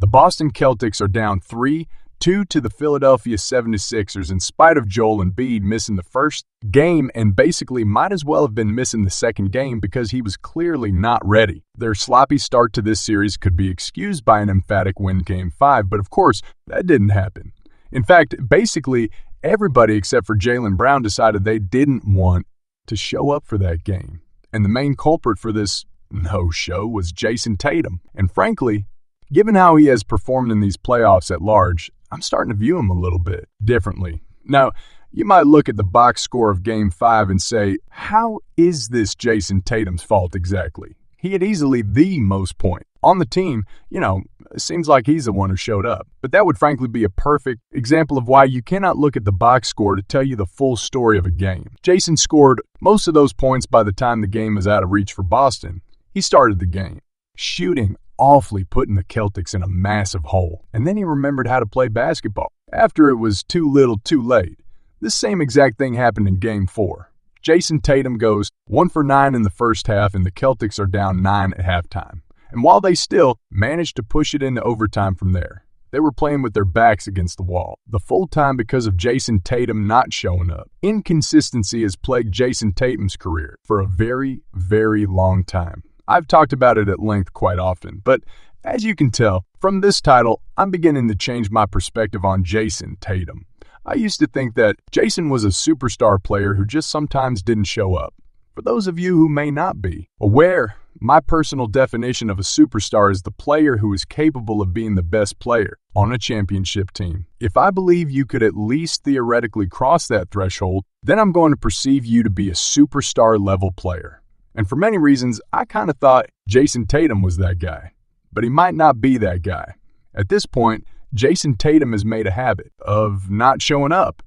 The Boston Celtics are down 3-2 to the Philadelphia 76ers in spite of Joel Embiid missing the first game and basically might as well have been missing the second game because he was clearly not ready. Their sloppy start to this series could be excused by an emphatic win Game 5, but of course, that didn't happen. In fact, basically, everybody except for Jaylen Brown decided they didn't want to show up for that game. And the main culprit for this no-show was Jayson Tatum. And frankly, given how he has performed in these playoffs at large, I'm starting to view him a little bit differently. Now, you might look at the box score of Game 5 and say, how is this Jayson Tatum's fault exactly? He had easily the most points. On the team, it seems like he's the one who showed up. But that would frankly be a perfect example of why you cannot look at the box score to tell you the full story of a game. Jayson scored most of those points by the time the game was out of reach for Boston. He started the game, shooting awfully, putting the Celtics in a massive hole. And then he remembered how to play basketball. After it was too little too late. This same exact thing happened in Game 4. Jayson Tatum goes 1 for 9 in the first half, and the Celtics are down 9 at halftime. And while they still managed to push it into overtime from there, they were playing with their backs against the wall, the full time because of Jayson Tatum not showing up. Inconsistency has plagued Jayson Tatum's career for a very, very long time. I've talked about it at length quite often, but as you can tell, from this title, I'm beginning to change my perspective on Jayson Tatum. I used to think that Jayson was a superstar player who just sometimes didn't show up. For those of you who may not be aware, my personal definition of a superstar is the player who is capable of being the best player on a championship team. If I believe you could at least theoretically cross that threshold, then I'm going to perceive you to be a superstar level player. And for many reasons, I kind of thought Jayson Tatum was that guy. But he might not be that guy. At this point, Jayson Tatum has made a habit of not showing up.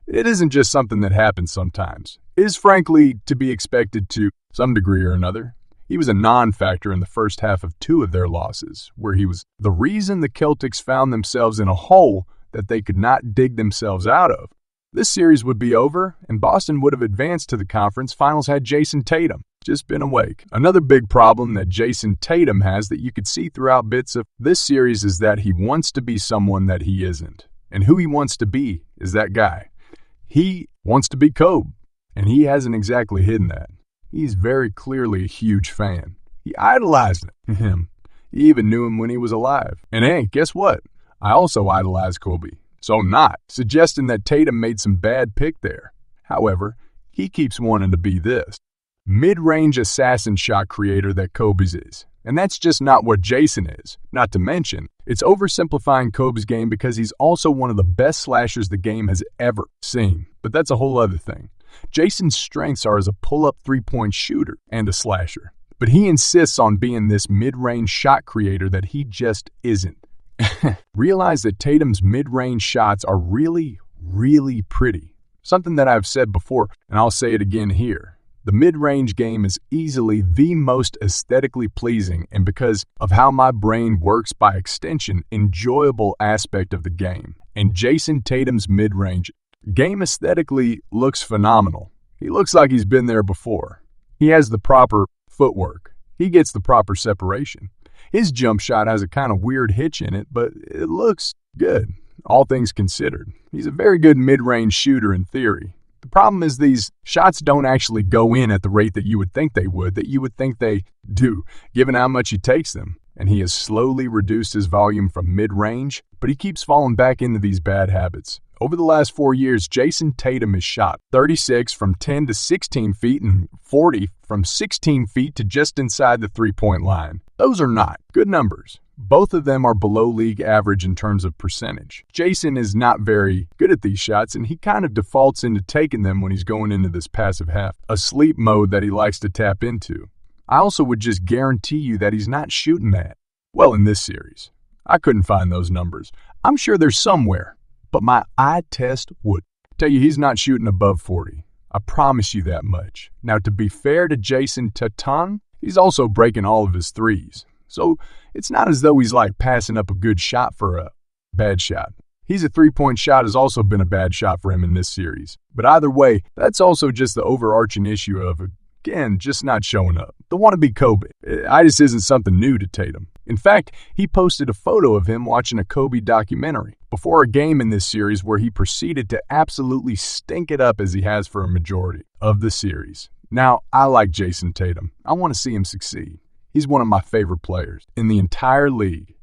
It isn't just something that happens sometimes. It is frankly to be expected to some degree or another. He was a non-factor in the first half of 2 of their losses, where he was the reason the Celtics found themselves in a hole that they could not dig themselves out of. This series would be over, and Boston would have advanced to the conference finals had Jayson Tatum just been awake. Another big problem that Jayson Tatum has that you could see throughout bits of this series is that he wants to be someone that he isn't. And who he wants to be is that guy. He wants to be Kobe, and he hasn't exactly hidden that. He's very clearly a huge fan. He idolized him. He even knew him when he was alive. And hey, guess what? I also idolize Kobe. So I'm not suggesting that Tatum made some bad pick there. However, he keeps wanting to be this mid-range assassin shot creator that Kobe's is. And that's just not what Jayson is. Not to mention, it's oversimplifying Kobe's game because he's also one of the best slashers the game has ever seen. But that's a whole other thing. Jayson's strengths are as a pull-up three-point shooter and a slasher. But he insists on being this mid-range shot creator that he just isn't. Realize that Tatum's mid-range shots are really, really pretty. Something that I've said before, and I'll say it again here. The mid-range game is easily the most aesthetically pleasing and because of how my brain works by extension, enjoyable aspect of the game. And Jayson Tatum's mid-range game aesthetically looks phenomenal. He looks like he's been there before. He has the proper footwork. He gets the proper separation. His jump shot has a kind of weird hitch in it, but it looks good, all things considered. He's a very good mid-range shooter in theory. The problem is these shots don't actually go in at the rate that you would think they would, they do, given how much he takes them. And he has slowly reduced his volume from mid-range, but he keeps falling back into these bad habits. Over the last 4 years, Jayson Tatum has shot 36 from 10 to 16 feet and 40 from 16 feet to just inside the three-point line. Those are not good numbers. Both of them are below league average in terms of percentage. Jayson is not very good at these shots, and he kind of defaults into taking them when he's going into this passive half, a sleep mode that he likes to tap into. I also would just guarantee you that he's not shooting that well in this series. I couldn't find those numbers. I'm sure they're somewhere, but my eye test would tell you he's not shooting above 40. I promise you that much. Now, to be fair to Jayson Tatum, he's also breaking all of his threes. So it's not as though he's like passing up a good shot for a bad shot. A three-point shot has also been a bad shot for him in this series. But either way, that's also just the overarching issue of, again, just not showing up. The wannabe Kobe. It just isn't something new to Tatum. In fact, he posted a photo of him watching a Kobe documentary before a game in this series where he proceeded to absolutely stink it up as he has for a majority of the series. Now, I like Jayson Tatum. I want to see him succeed. He's one of my favorite players in the entire league.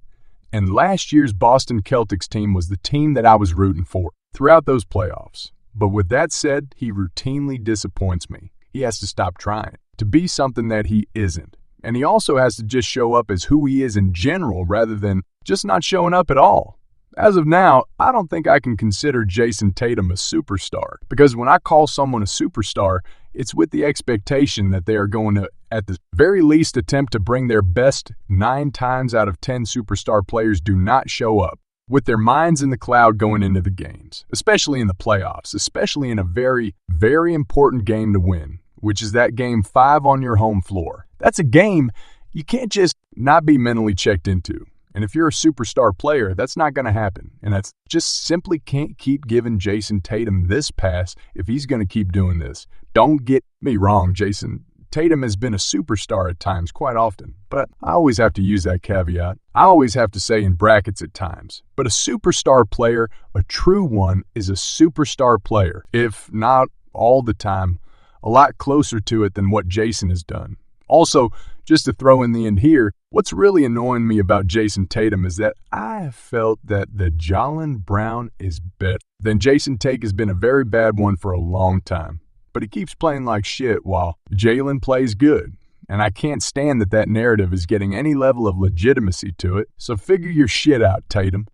And last year's Boston Celtics team was the team that I was rooting for throughout those playoffs. But with that said, he routinely disappoints me. He has to stop trying to be something that he isn't. And he also has to just show up as who he is in general rather than just not showing up at all. As of now, I don't think I can consider Jayson Tatum a superstar, because when I call someone a superstar, it's with the expectation that they are going to, at the very least, attempt to bring their best. 9 times out of 10 superstar players do not show up with their minds in the cloud going into the games, especially in the playoffs, especially in a very, very important game to win, which is that game 5 on your home floor. That's a game you can't just not be mentally checked into. And if you're a superstar player, that's not going to happen. And that's just simply can't keep giving Jayson Tatum this pass if he's going to keep doing this. Don't get me wrong, Jayson Tatum has been a superstar at times quite often, but I always have to use that caveat. I always have to say in brackets at times. But a superstar player, a true one, is a superstar player, if not all the time, a lot closer to it than what Jayson has done. Also, just to throw in the end here, what's really annoying me about Jayson Tatum is that I have felt that the Jaylen Brown is better. Then Jayson Tatum has been a very bad one for a long time. But he keeps playing like shit while Jaylen plays good. And I can't stand that narrative is getting any level of legitimacy to it. So figure your shit out, Tatum.